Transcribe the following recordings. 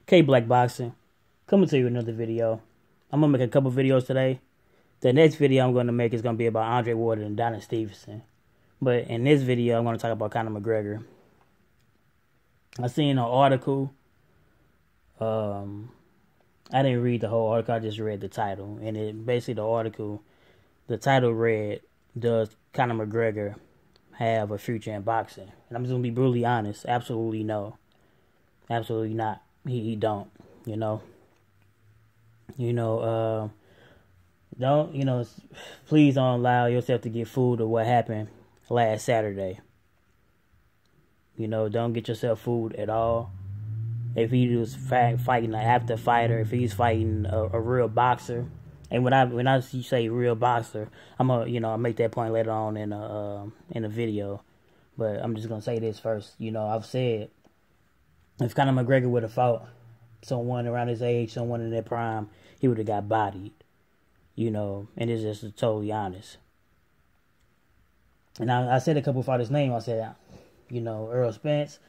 K Black Boxing, coming to you with another video. I'm gonna make a couple videos today. The next video I'm gonna make is gonna be about Andre Ward and Donna Stevenson. But in this video, I'm gonna talk about Conor McGregor. I seen an article. I didn't read the whole article. I just read the title, and it basically the title read, "Does Conor McGregor have a future in boxing?" And I'm just gonna be brutally honest. Absolutely no. Absolutely not. He don't. Please don't allow yourself to get fooled of what happened last Saturday. Don't get yourself fooled at all. If he was fighting an after fighter, if he's fighting a real boxer, and when I say real boxer, I'll make that point later on in a video. But I'm just gonna say this first. I've said if Conor McGregor would have fought someone around his age, someone in their prime, he would have got bodied. And it's just totally honest. And I said a couple fighters' names. I said, Earl Spence,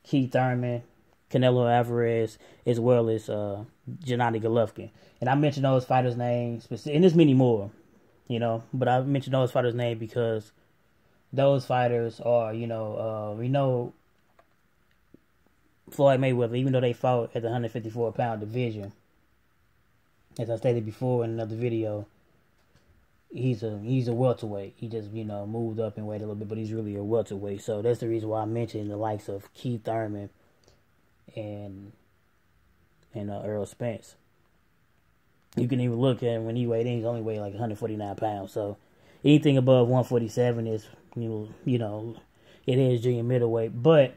Keith Thurman, Canelo Alvarez, as well as Gennady Golovkin. And I mentioned those fighters' names, and there's many more, But I mentioned those fighters' names because those fighters are, we know Floyd Mayweather, even though they fought at the 154-pound division, as I stated before in another video, he's a welterweight. He just, moved up in weight a little bit, but he's really a welterweight. So that's the reason why I mentioned the likes of Keith Thurman and Earl Spence. You can even look at him when he weighed in, he's only weighed like 149 pounds. So anything above 147 is, it is junior middleweight. But,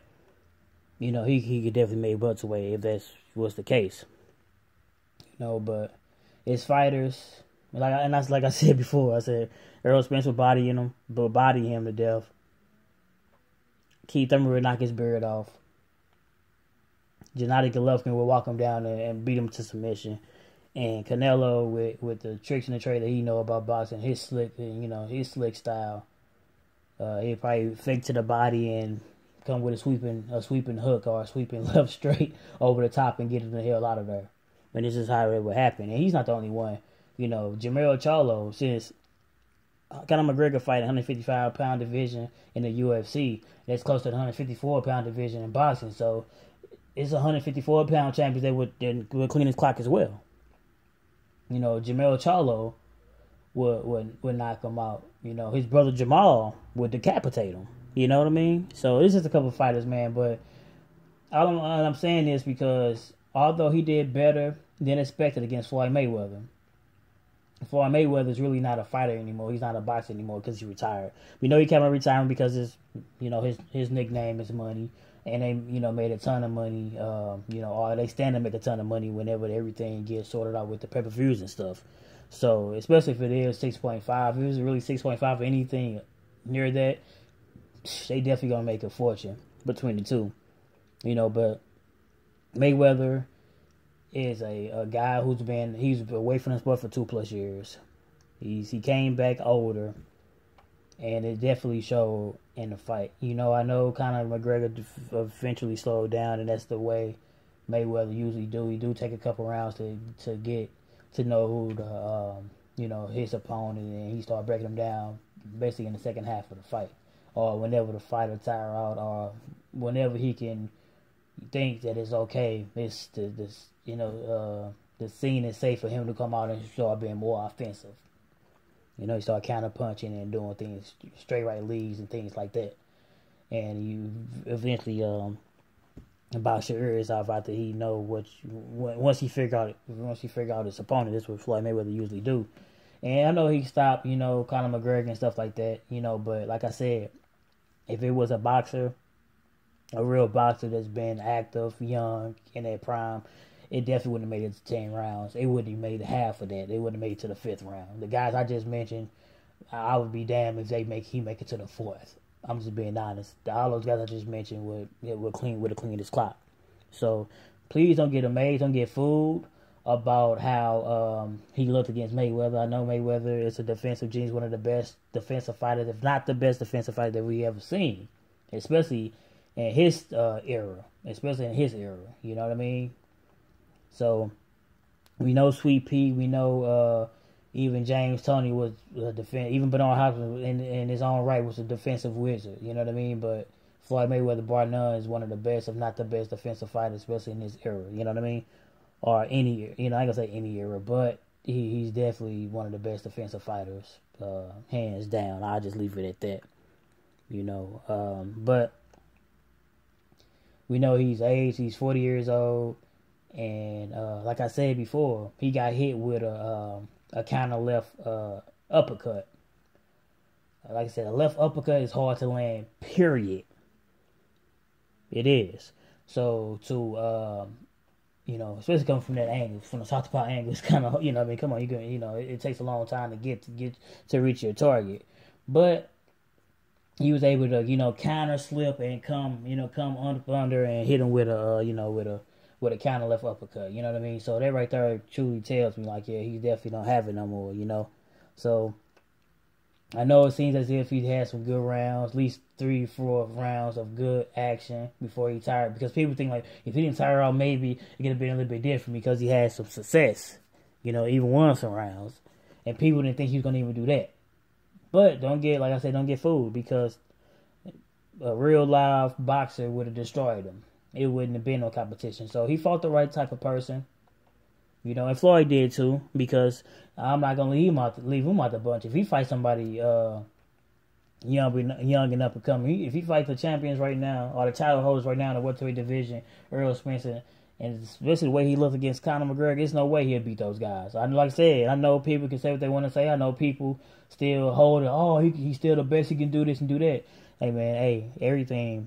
he could definitely make welterweight if that was the case. But it's fighters, like I said before, I said Earl Spence would body him to death. Keith Thurman would knock his beard off. Gennady Golovkin would walk him down and beat him to submission. And Canelo, with the tricks and the trade that he know about boxing, his slick style, he'd probably fake to the body and come with a sweeping hook or a sweeping left straight over the top and get him the hell out of there. And this is how it would happen. And he's not the only one. Jermell Charlo, since Conor McGregor fight 155-pound division in the UFC, that's close to the 154-pound division in boxing. So it's 154-pound champions that would clean his clock as well. Jermell Charlo would knock him out. His brother Jamal would decapitate him. You know what I mean? So it's just a couple of fighters, man. But all I'm saying is because although he did better than expected against Floyd Mayweather is really not a fighter anymore. He's not a boxer anymore because he retired. We know he came out retiring because his nickname is money, and they made a ton of money. Or they stand to make a ton of money whenever everything gets sorted out with the pay-per-views and stuff. So especially if it is 6.5, if it was really 6.5 or anything near that, they definitely gonna make a fortune between the two. But Mayweather is a guy he's away from the sport for 2+ years. He came back older, and it definitely showed in the fight. I know Conor McGregor eventually slowed down, and that's the way Mayweather usually do. He do take a couple rounds to get to know who his opponent, and he start breaking them down basically in the second half of the fight, or whenever the fighter tire out, or whenever he can think that it's okay. The scene is safe for him to come out and start being more offensive. He start counter punching and doing things, straight right leads and things like that. And you eventually box your ears off after he know once he figure out his opponent. That's what Floyd Mayweather usually do. And I know he stopped, Conor McGregor and stuff like that, but like I said, if it was a boxer, a real boxer that's been active, young, in their prime, it definitely wouldn't have made it to 10 rounds. It wouldn't have made half of that. They wouldn't have made it to the 5th round. The guys I just mentioned, I would be damned if he make it to the 4th. I'm just being honest. All those guys I just mentioned would have cleaned his clock. So please don't get amazed, don't get fooled about how he looked against Mayweather. I know Mayweather is a defensive genius, one of the best defensive fighters, if not the best defensive fighter that we ever seen, especially in his era. You know what I mean? So we know Sweet Pea. We know even James Toney was a defense. Even Bernard Hopkins in his own right was a defensive wizard. You know what I mean? But Floyd Mayweather, bar none, is one of the best, if not the best, defensive fighter, especially in this era. You know what I mean? Or any, I ain't gonna say any era, but he's definitely one of the best defensive fighters, hands down. I'll just leave it at that. But we know he's aged. He's 40 years old, and like I said before, he got hit with a counter left uppercut. Like I said, a left uppercut is hard to land. Period. It is. So to especially coming from that angle, from the southpaw angle, it's kind of, come on, you can, it takes a long time to get to reach your target, but he was able to, counter slip and come under and hit him with a counter left uppercut. You know what I mean? So that right there truly tells me, like, yeah, he definitely don't have it no more. So I know it seems as if he had some good rounds, at least 3-4 rounds of good action before he tired. Because people think, like, if he didn't tire out, maybe it could have been a little bit different because he had some success, even won some rounds. And people didn't think he was going to even do that. But don't get fooled, because a real live boxer would have destroyed him. It wouldn't have been no competition. So he fought the right type of person. And Floyd did too, because I'm not gonna leave him out the bunch. If he fights somebody young and up and coming, if he fights the champions right now, or the title holders right now in the welterweight division, Earl Spencer, and especially the way he looked against Conor McGregor, there's no way he'll beat those guys. Like I said, I know people can say what they want to say. I know people still hold it. Oh, he's still the best. He can do this and do that. Hey man, everything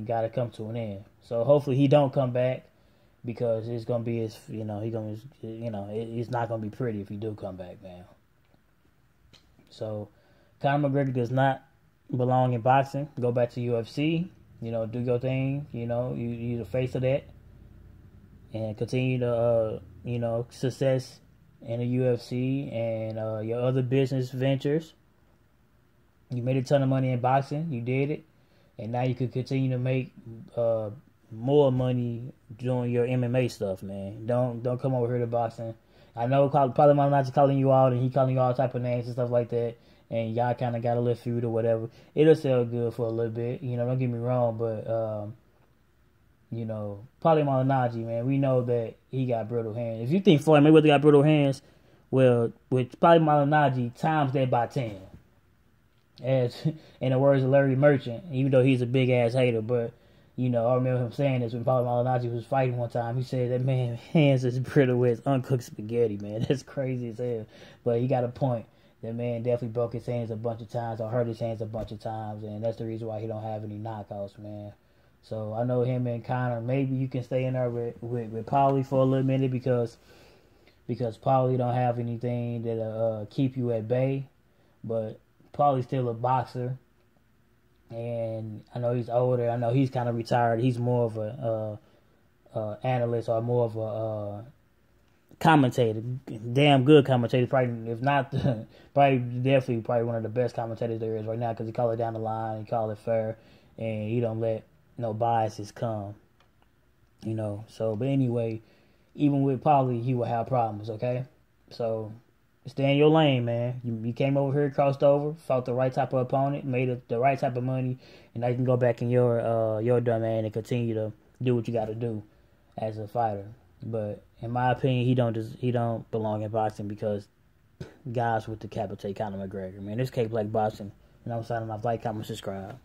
got to come to an end. So hopefully he don't come back, because it's gonna be it's not gonna be pretty if he do come back, man. So Conor McGregor does not belong in boxing. Go back to UFC. Do your thing. You're the face of that, and continue to success in the UFC and your other business ventures. You made a ton of money in boxing. You did it, and now you could continue to make more money doing your MMA stuff, man. Don't come over here to boxing. I know probably Malignaggi calling you out, and he calling you all type of names and stuff like that, and y'all kind of got a little feud or whatever. It'll sell good for a little bit, don't get me wrong, but Paulie Malignaggi, man, we know that he got brittle hands. If you think Floyd Mayweather got brittle hands, well, with Paulie Malignaggi, times that by 10. As in the words of Larry Merchant, even though he's a big ass hater, but I remember him saying this when Paulie Malignaggi was fighting one time. He said that man's hands is brittle as uncooked spaghetti, man. That's crazy as hell. But he got a point. That man definitely broke his hands a bunch of times or hurt his hands a bunch of times, and that's the reason why he don't have any knockouts, man. So I know him and Conor, maybe you can stay in there with Paulie for a little minute, because Paulie don't have anything that'll keep you at bay. But Paulie's still a boxer. And I know he's older. I know he's kind of retired. He's more of a analyst, or more of a commentator. Damn good commentator. Probably, if not, definitely one of the best commentators there is right now, because he call it down the line, he call it fair, and he don't let no biases come. So, but anyway, even with Paulie, he will have problems, okay? So stay in your lane, man. You came over here, crossed over, fought the right type of opponent, made the right type of money, and now you can go back in your domain and continue to do what you got to do as a fighter. But in my opinion, he don't belong in boxing, because guys would decapitate Conor McGregor, man. This K Black Boxing, and I'm signing off. Like, comment, subscribe.